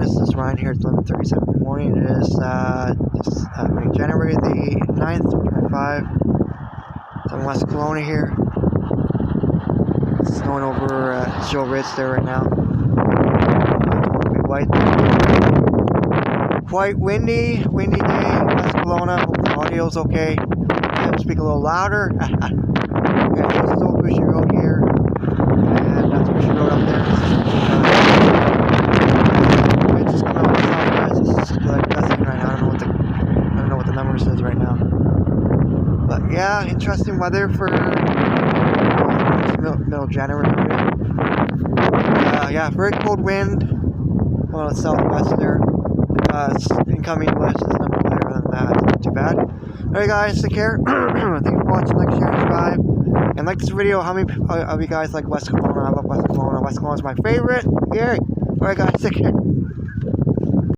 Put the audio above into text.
This is Ryan here. It's 11:37 in the morning. It is January the 9th, 2025. It's in West Kelowna here. It's snowing over Joe Ridge there right now. Quite windy day in West Kelowna. Hope the audio's okay. I'll speak a little louder. Okay, this is Old Bushy Road here. And that's Bushy Road up there. It's just coming out of the southwest. It's just like dusting right now. I don't know what the number says right now. But yeah, interesting weather for middle January. Yeah, very cold wind. Well, it's southwest there. Incoming west is nothing better than that. It's not too bad. Alright guys, take care. Thank you for watching, like, share, subscribe. And like this video. How many of you guys like West Kelowna? I love West Kelowna. West Kelowna is my favorite. Yay! Alright guys, take care.